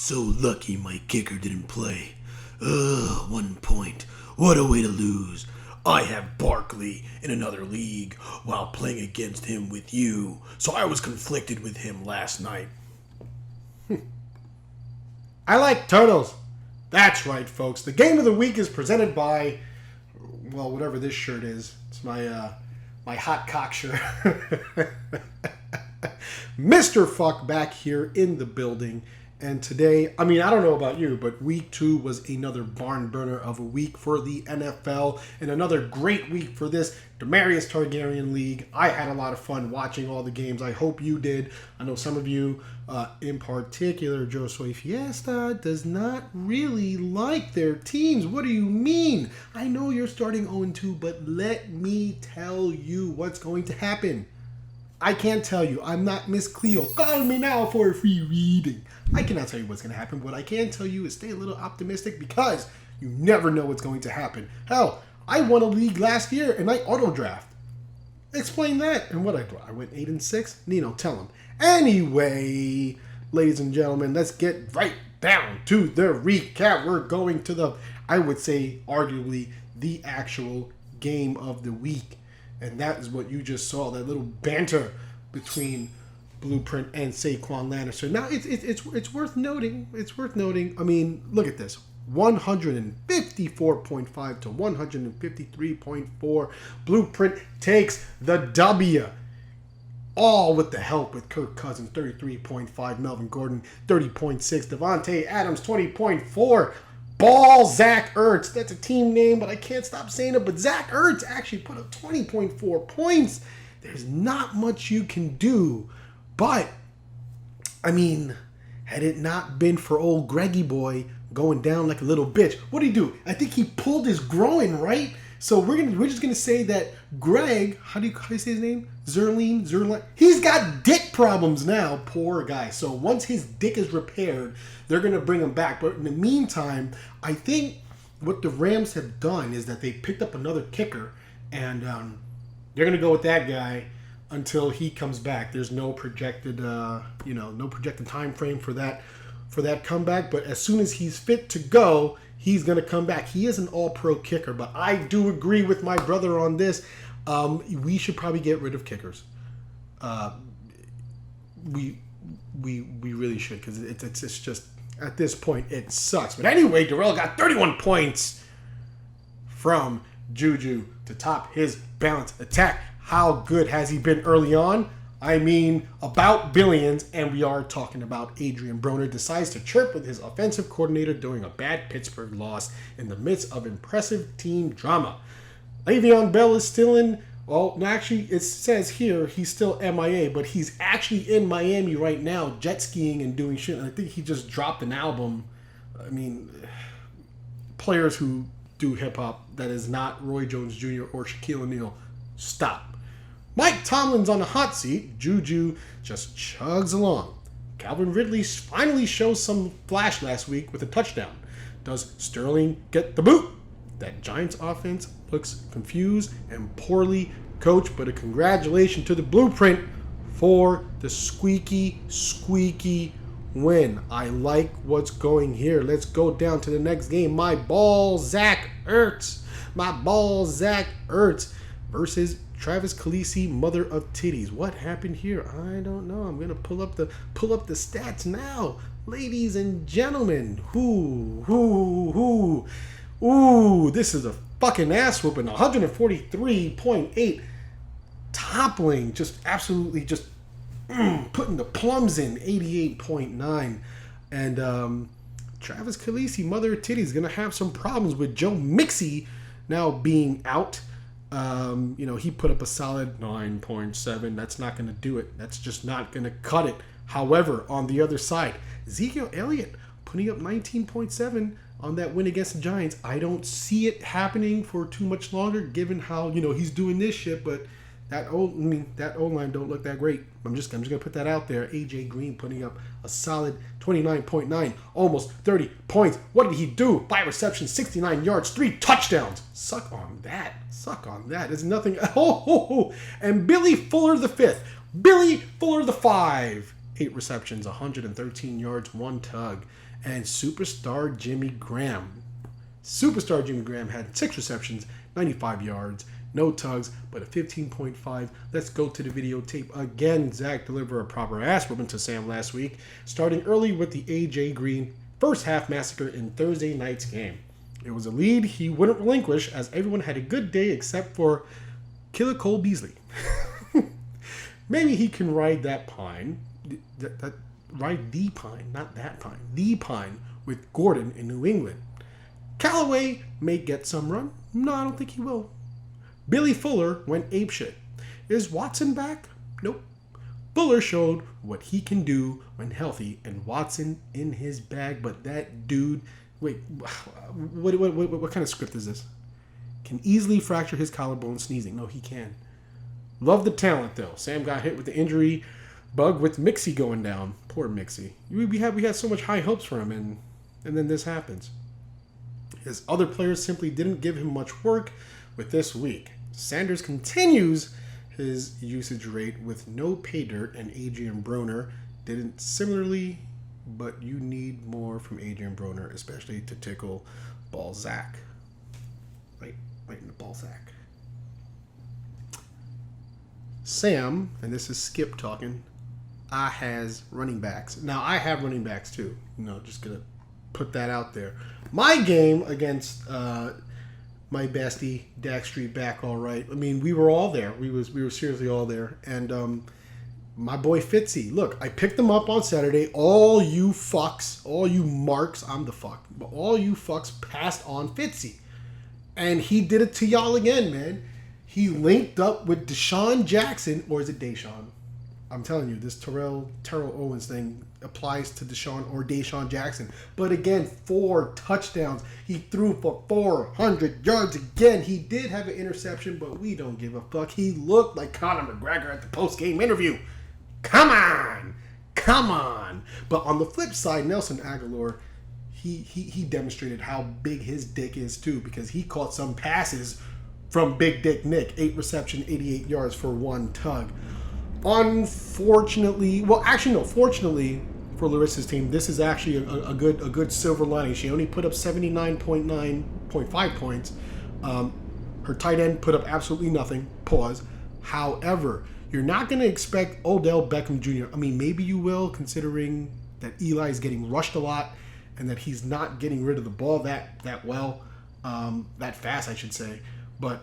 so lucky my kicker didn't play. Ugh, 1 point. What a way to lose. I have Barkley in another league while playing against him with you, so I was conflicted with him last night. I like turtles. That's right, folks. The game of the week is presented by, well, whatever this shirt is. It's my hot cock shirt. Mr. Fuck back here in the building. And today, I don't know about you, but week 2 was another barn burner of a week for the NFL and another great week for this Demarius Targaryen League. I had a lot of fun watching all the games. I hope you did. I know some of you, in particular, Joe Soy Fiesta, does not really like their teams. What do you mean? I know you're starting 0-2, but let me tell you what's going to happen. I can't tell you. I'm not Miss Cleo. Call me now for a free reading. I cannot tell you what's going to happen. What I can tell you is stay a little optimistic because you never know what's going to happen. Hell, I won a league last year and I auto-draft. Explain that. And what I do? I went 8-6? Nino, tell him. Anyway, ladies and gentlemen, let's get right down to the recap. We're going to the, I would say, arguably the actual game of the week. And that is what you just saw, that little banter between Blueprint and Saquon Lannister. Now, it's worth noting. It's worth noting. I mean, look at this. 154.5 to 153.4. Blueprint takes the W. All with the help with Kirk Cousins, 33.5. Melvin Gordon, 30.6. Devontae Adams, 20.4. Ball Zach Ertz. That's a team name, but I can't stop saying it. But Zach Ertz actually put up 20.4 points. There's not much you can do. But, had it not been for old Greggy boy going down like a little bitch, what did he do? I think he pulled his groin, right? So we're just gonna say that Greg, how do you say his name? Zerline. He's got dick problems now, poor guy. So once his dick is repaired, they're gonna bring him back. But in the meantime, I think what the Rams have done is that they picked up another kicker, and they're gonna go with that guy until he comes back. There's no projected, no projected time frame for that comeback. But as soon as he's fit to go, he's going to come back. He is an all-pro kicker, but I do agree with my brother on this. We should probably get rid of kickers. We really should, because it's just, at this point, it sucks. But anyway, Darrell got 31 points from Juju to top his balanced attack. How good has he been early on? About billions, and we are talking about Adrian Broner decides to chirp with his offensive coordinator during a bad Pittsburgh loss in the midst of impressive team drama. Le'Veon Bell is still in, it says here he's still MIA, but he's actually in Miami right now, jet skiing and doing shit, and I think he just dropped an album. Players who do hip-hop that is not Roy Jones Jr. or Shaquille O'Neal, stop. Mike Tomlin's on the hot seat. Juju just chugs along. Calvin Ridley finally shows some flash last week with a touchdown. Does Sterling get the boot? That Giants offense looks confused and poorly coached, but a congratulations to the Blueprint for the squeaky win. I like what's going here. Let's go down to the next game. My ball, Zach Ertz versus Travis Kelce, mother of titties. What happened here? I don't know. I'm gonna pull up the stats now, ladies and gentlemen. Ooh, this is a fucking ass whooping. 143.8, toppling, just absolutely just putting the plums in. 88.9, and Travis Kelce, mother of titties, gonna have some problems with Joe Mixon now being out. He put up a solid 9.7. That's not going to do it. That's just not going to cut it. However, on the other side, Ezekiel Elliott putting up 19.7 on that win against the Giants. I don't see it happening for too much longer, given how, he's doing this shit, but that O-line don't look that great. I'm just going to put that out there. AJ Green putting up a solid 29.9, almost 30 points. What did he do? 5 receptions, 69 yards, 3 touchdowns. Suck on that. There's nothing. And Billy Fuller the 5th. Billy Fuller the 5 8 receptions, 113 yards, 1 tug. And superstar Jimmy Graham. Superstar Jimmy Graham had 6 receptions, 95 yards, no tugs, but a 15.5. Let's go to the videotape again. Zach delivered a proper ass whooping to Sam last week, starting early with the A.J. Green first half massacre in Thursday night's game. It was a lead he wouldn't relinquish as everyone had a good day except for Killer Cole Beasley. Maybe he can ride that pine. Ride the pine, not that pine. The pine with Gordon in New England. Callaway may get some run. No, I don't think he will. Billy Fuller went apeshit. Is Watson back? Nope. Fuller showed what he can do when healthy, and Watson in his bag. But that dude, wait, what kind of script is this? Can easily fracture his collarbone sneezing. No, he can. Love the talent though. Sam got hit with the injury bug with Mixie going down. Poor Mixie. We had so much high hopes for him, and then this happens. His other players simply didn't give him much work with this week. Sanders continues his usage rate with no pay dirt, and Adrian Broner didn't similarly, but you need more from Adrian Broner, especially to tickle Balzac. Right in the Balzac. Sam, and this is Skip talking, I has running backs. Now, I have running backs too. Just going to put that out there. My game against my bestie, Dak Street back all right. I mean, we were all there. We were seriously all there. And my boy Fitzy, look, I picked him up on Saturday. All you fucks, all you marks, I'm the fuck, but all you fucks passed on Fitzy. And he did it to y'all again, man. He linked up with Deshaun Jackson, or is it Deshaun? I'm telling you, this Terrell Owens thing applies to Deshaun Jackson. But again, 4 touchdowns. He threw for 400 yards again. He did have an interception, but we don't give a fuck. He looked like Conor McGregor at the post-game interview. Come on. But on the flip side, Nelson Aguilar, he demonstrated how big his dick is too, because he caught some passes from Big Dick Nick. 8 reception, 88 yards for 1 tug. Unfortunately, fortunately for Larissa's team, this is actually a good silver lining. She only put up 79.9.5 points. Her tight end put up absolutely nothing. Pause. However, you're not going to expect Odell Beckham Jr. I mean, maybe you will, considering that Eli is getting rushed a lot and that he's not getting rid of the ball that fast, I should say. But,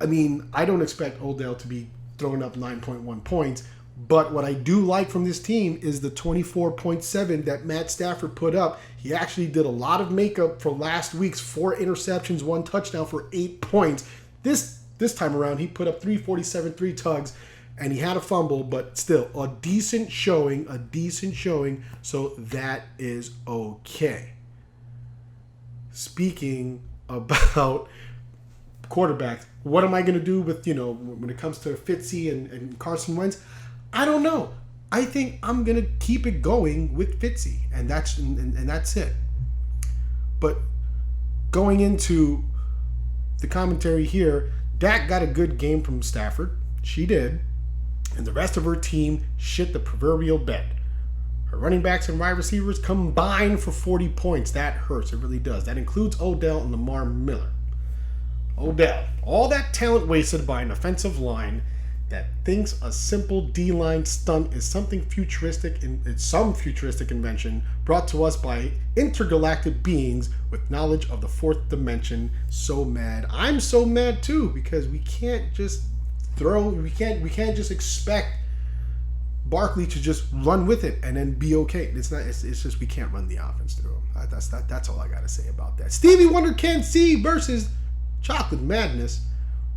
I mean, I don't expect Odell to be throwing up 9.1 points. But what I do like from this team is the 24.7 that Matt Stafford put up. He actually did a lot of makeup for last week's 4 interceptions, 1 touchdown for 8 points. This time around, he put up 347, 3 tugs, and he had a fumble, but still a decent showing. So that is okay. Speaking about quarterbacks, what am I going to do with, when it comes to Fitzy and Carson Wentz? I don't know. I think I'm going to keep it going with Fitzy, and that's it. But going into the commentary here, Dak got a good game from Stafford. She did. And the rest of her team shit the proverbial bed. Her running backs and wide receivers combined for 40 points. That hurts. It really does. That includes Odell and Lamar Miller. Odell, all that talent wasted by an offensive line that thinks a simple D-line stunt is something futuristic, it's some futuristic invention brought to us by intergalactic beings with knowledge of the 4th dimension. So mad. I'm so mad too, because we can't just expect Barkley to just run with it and then be okay. It's just we can't run the offense through him. That's all I gotta say about that. Stevie Wonder Can't See versus Chocolate Madness.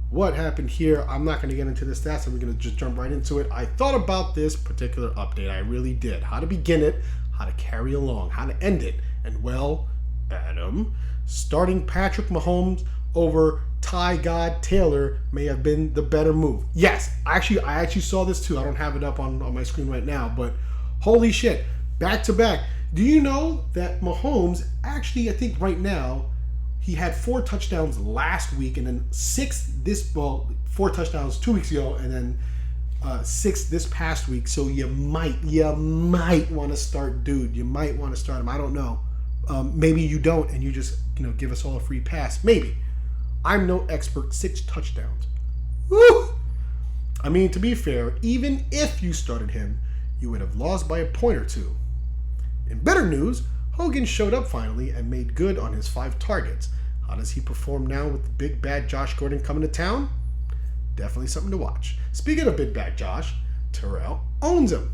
What happened here? I'm not going to get into the stats. I'm going to just jump right into it. I thought about this particular update. I really did. How to begin it, how to carry along, how to end it. And well, Adam, starting Patrick Mahomes over Ty God Taylor may have been the better move. Yes, I actually saw this too. I don't have it up on my screen right now, but holy shit, back to back. Do you know that Mahomes actually, I think right now, he had 4 touchdowns last week, and then 4 touchdowns 2 weeks ago, and then 6 this past week, so you might want to start dude. You might want to start him. I don't know. Maybe you don't, and you just give us all a free pass. Maybe. I'm no expert. 6 touchdowns. Woo! I mean, to be fair, even if you started him, you would have lost by a point or two. In better news, Hogan showed up finally and made good on his 5 targets. How does he perform now with the big bad Josh Gordon coming to town? Definitely something to watch. Speaking of big bad Josh, Terrell owns him.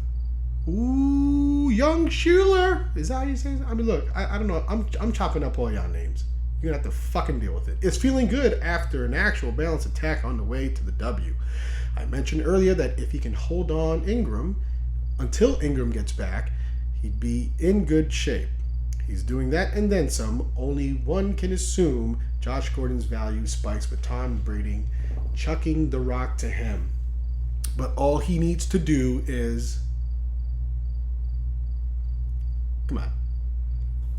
Ooh, young Schuler. Is that how you say it? I mean, look, I don't know. I'm chopping up all y'all names. You're going to have to fucking deal with it. It's feeling good after an actual balanced attack on the way to the W. I mentioned earlier that if he can hold on Ingram until Ingram gets back, he'd be in good shape. He's doing that and then some. Only one can assume Josh Gordon's value spikes with Tom Brady chucking the rock to him. But all he needs to do is... Come on.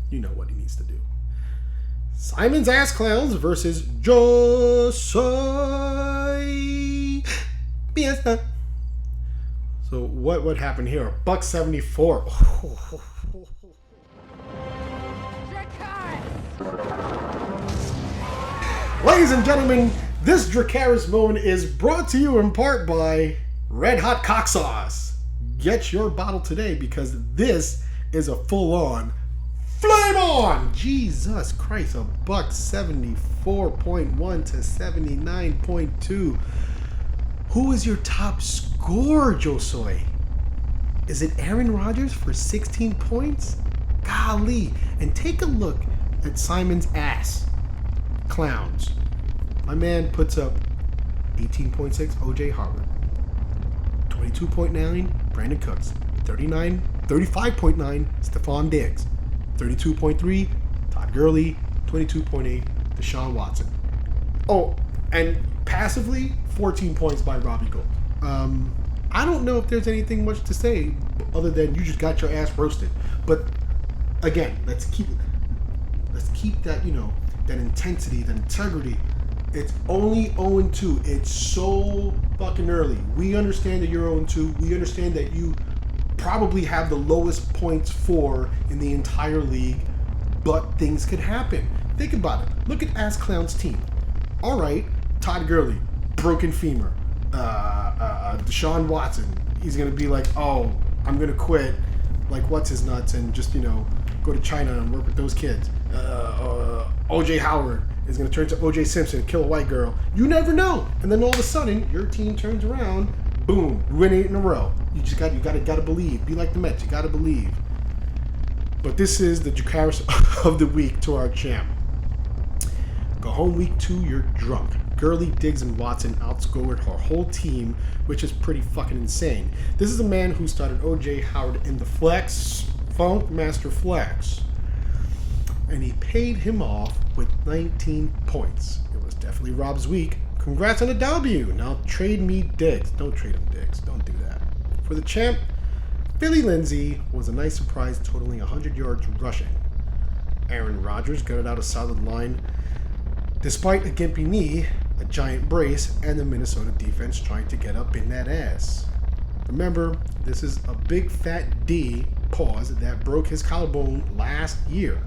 You know what he needs to do. Simon's Ass Clowns versus Josai Fiesta. So what happened here? $1.74. Ladies and gentlemen, this Dracarys moment is brought to you in part by Red Hot Cock Sauce. Get your bottle today because this is a full-on flame on. Jesus Christ, $1.74.1 to 79.2. Who is your top scorer, Josoi? Is it Aaron Rodgers for 16 points? Golly. And take a look at Simon's ass. Clowns. My man puts up 18.6, OJ Howard. 22.9, Brandon Cooks. 35.9, Stephon Diggs. 32.3, Todd Gurley. 22.8, Deshaun Watson. Oh, and passively, 14 points by Robbie Gould. I don't know if there's anything much to say other than you just got your ass roasted. But again, let's keep that, that intensity, that integrity. It's only 0-2. It's so fucking early. We understand that you're 0-2. We understand that you probably have the lowest points for in the entire league, but things could happen. Think about it. Look at Ass Clown's team. All right, Todd Gurley, broken femur. Deshaun Watson, he's going to be like, oh, I'm going to quit, like what's his nuts, and just, go to China and work with those kids. OJ Howard is going to turn to OJ Simpson, kill a white girl. You never know. And then all of a sudden, your team turns around, boom, win 8 in a row. You gotta believe. Be like the Mets, you gotta believe. But this is the Dracarys of the week to our champ. Go home week 2, you're drunk. Gurley, Diggs, and Watson outscored her whole team, which is pretty fucking insane. This is a man who started OJ Howard in the flex, Funk Master Flex. And he paid him off with 19 points. It was definitely Rob's week. Congrats on the W. Now trade me Diggs. Don't trade him Diggs. Don't do that. For the champ, Philly Lindsay was a nice surprise, totaling 100 yards rushing. Aaron Rodgers gutted out a solid line despite a gimpy knee, a giant brace, and the Minnesota defense trying to get up in that ass. Remember, this is a big fat D, pause, that broke his collarbone last year.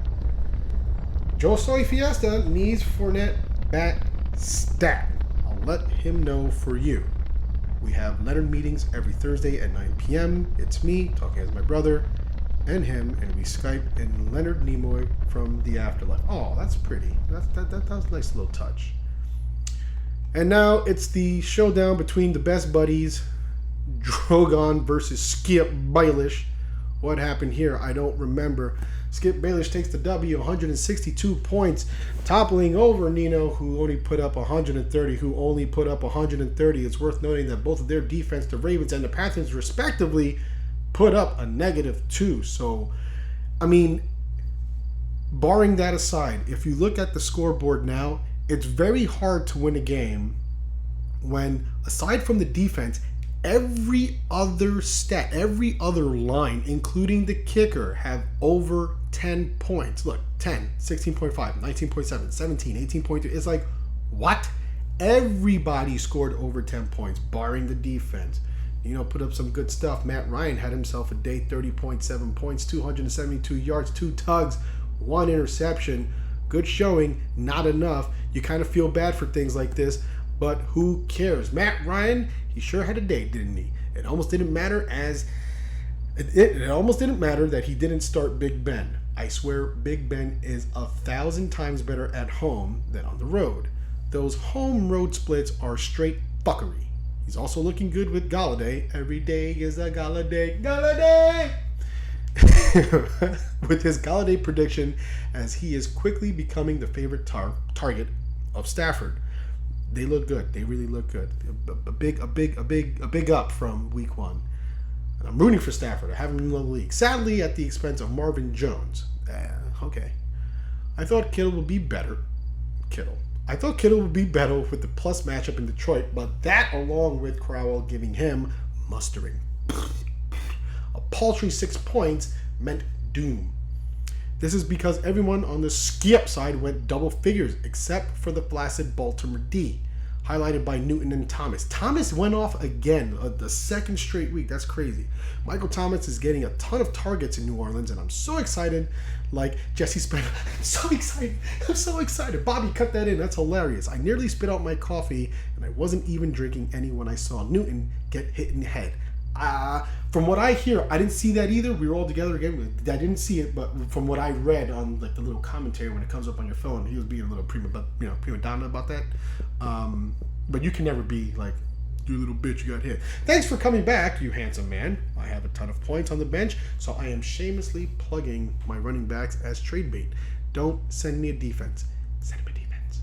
Josoi Fiesta needs Fournette back stat. I'll let him know for you. We have Leonard meetings every Thursday at 9 p.m. It's me, talking as my brother, and him, and we Skype and Leonard Nimoy from the afterlife. Oh, that's pretty. That was a nice little touch. And now it's the showdown between the best buddies, Drogon versus Skip Bayless. What happened here? I don't remember. Skip Bayless takes the W, 162 points, toppling over Nino, who only put up 130, It's worth noting that both of their defense, the Ravens and the Panthers, respectively, put up a -2. So, I mean, barring that aside, if you look at the scoreboard now, it's very hard to win a game when, aside from the defense, every other stat, every other line, including the kicker, have over 10 points. Look, 10, 16.5, 19.7, 17, 18.3. It's like, what? Everybody scored over 10 points, barring the defense. put up some good stuff. Matt Ryan had himself a day, 30.7 points, 272 yards, 2 tugs, 1 interception. Good showing, not enough. You kind of feel bad for things like this, but who cares? Matt Ryan, he sure had a day, didn't he? It almost didn't matter it almost didn't matter that he didn't start Big Ben. I swear Big Ben is 1,000 times better at home than on the road. Those home road splits are straight fuckery. He's also looking good with Galladay. Every day is a Galladay. Galladay! With his Galladay prediction, as he is quickly becoming the favorite target of Stafford. They look good. They really look good. A big up from week 1. And I'm rooting for Stafford. I have him in the league. Sadly, at the expense of Marvin Jones. Okay. I thought Kittle would be better. I thought Kittle would be better with the plus matchup in Detroit, but that, along with Crowell giving him mustering a paltry 6 points, meant doom. This is because everyone on the skip side went double figures, except for the flaccid Baltimore D, highlighted by Newton and Thomas. Thomas went off again, the second straight week. That's crazy. Michael Thomas is getting a ton of targets in New Orleans, and I'm so excited. Like Jesse Spence, I'm so excited. Bobby, cut that in. That's hilarious. I nearly spit out my coffee, and I wasn't even drinking any when I saw Newton get hit in the head. From what I hear, I didn't see that either. We were all together again. I didn't see it, but from what I read on like the little commentary when it comes up on your phone, he was being a little prima donna about that. But you can never be like, you little bitch, you got hit. Thanks for coming back, you handsome man. I have a ton of points on the bench, so I am shamelessly plugging my running backs as trade bait. Don't send me a defense. Send me a defense.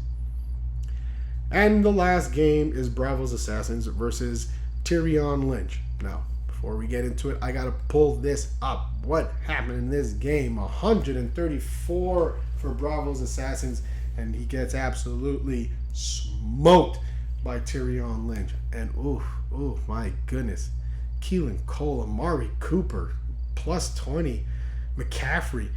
And the last game is Bravo's Assassins versus Tyrion Lynch. Now, before we get into it, I gotta pull this up. What happened in this game? 134 for Bravo's Assassins, and he gets absolutely smoked by Tyrion Lynch. And oh my goodness. Keelan Cole, Amari Cooper, plus 20. McCaffrey,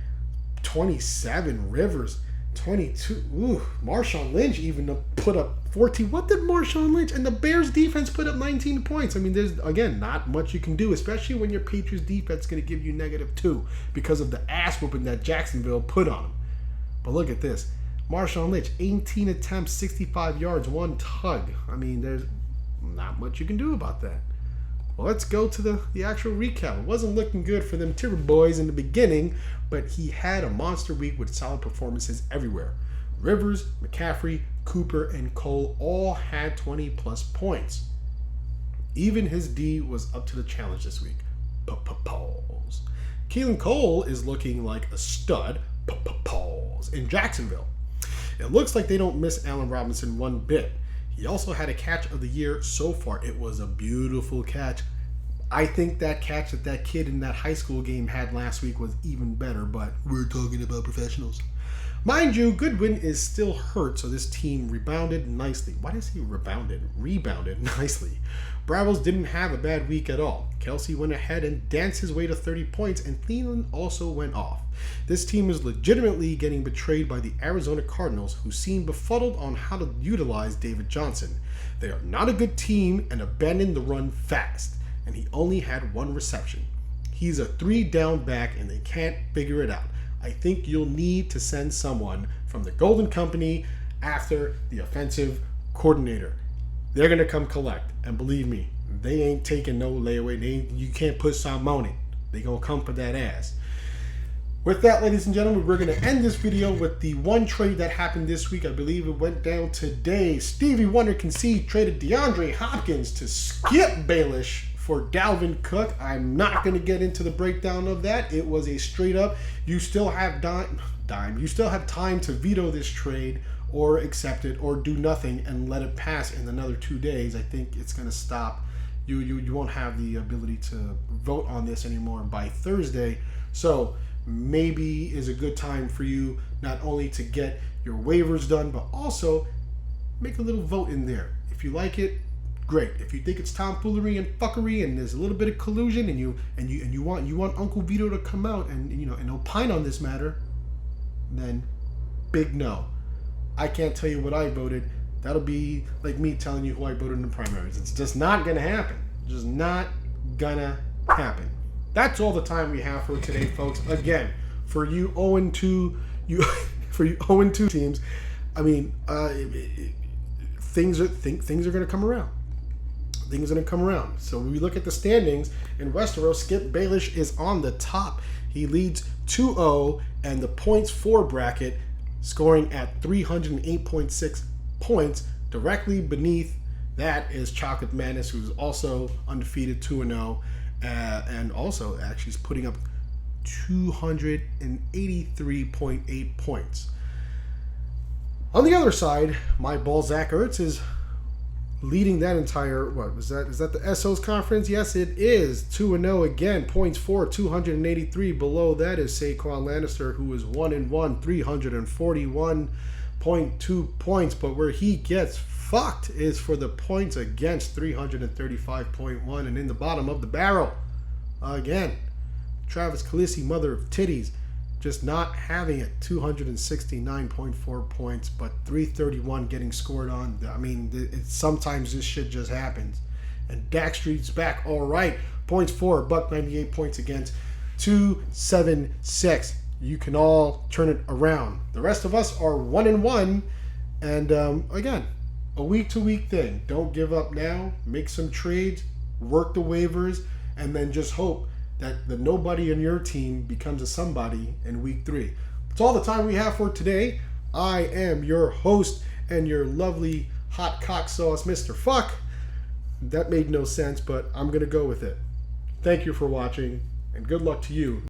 27. Rivers, 22. Marshawn Lynch even put up 14. What did Marshawn Lynch and the Bears defense put up 19 points? I mean, there's, again, not much you can do, especially when your Patriots defense is going to give you -2 because of the ass whooping that Jacksonville put on them. But look at this. Marshawn Lynch, 18 attempts, 65 yards, 1 tug. I mean, there's not much you can do about that. Well, let's go to the actual recap. It wasn't looking good for them Tier boys in the beginning, but he had a monster week with solid performances everywhere. Rivers, McCaffrey, Cooper, and Cole all had 20-plus points. Even his D was up to the challenge this week. Pause. Keelan Cole is looking like a stud. Pause. In Jacksonville. It looks like they don't miss Allen Robinson one bit. He also had a catch of the year so far. It was a beautiful catch. I think that catch that kid in that high school game had last week was even better, but we're talking about professionals. Mind you, Goodwin is still hurt, so this team rebounded nicely. Why does he rebounded? Rebounded nicely. Bravos didn't have a bad week at all. Kelsey went ahead and danced his way to 30 points, and Thielen also went off. This team is legitimately getting betrayed by the Arizona Cardinals, who seem befuddled on how to utilize David Johnson. They are not a good team and abandoned the run fast, and he only had 1 reception. He's a 3-down back, and they can't figure it out. I think you'll need to send someone from the Golden Company after the offensive coordinator. They're going to come collect. And believe me, they ain't taking no layaway. You can't put some on it. They going to come for that ass. With that, ladies and gentlemen, we're going to end this video with the one trade that happened this week. I believe it went down today. Stevie Wonder Concede traded DeAndre Hopkins to Skip Bayless for Dalvin Cook. I'm not going to get into the breakdown of that. It was a straight up, you still have you still have time to veto this trade or accept it or do nothing and let it pass in another 2 days. I think it's going to stop. You won't have the ability to vote on this anymore by Thursday. So maybe is a good time for you not only to get your waivers done, but also make a little vote in there. If you like it, great. If you think it's tomfoolery and fuckery and there's a little bit of collusion and you want Uncle Vito to come out and opine on this matter, then big no. I can't tell you what I voted. That'll be like me telling you who I voted in the primaries. It's just not going to happen. Just not gonna happen. That's all the time we have for today, folks. Again, for you 0-2, for you 0-2 teams, I mean, things are going to come around. Things are going to come around. So when we look at the standings in Westeros, Skip Baelish is on the top. He leads 2-0 and the points for bracket, scoring at 308.6 points. Directly beneath that is Chocolate Madness, who's also undefeated 2-0, and also actually is putting up 283.8 points. On the other side, my ball Zach Ertz is leading that entire, is that the SO's conference? Yes, it is. 2-0 again, points for 283. Below that is Saquon Lannister, who is 1-1, 341.2 points. But where he gets fucked is for the points against, 335.1. And in the bottom of the barrel, again, Travis Kelce, mother of titties, just not having it, 269.4 points, but 331 getting scored on. I mean, sometimes this shit just happens. And Dak Street's back, all right. Points for, $198 points against, 276. You can all turn it around. The rest of us are 1-1. And again, a week-to-week thing. Don't give up now. Make some trades, work the waivers, and then just hope that the nobody in your team becomes a somebody in week 3. That's all the time we have for today. I am your host and your lovely hot cock sauce, Mr. Fuck. That made no sense, but I'm going to go with it. Thank you for watching, and good luck to you.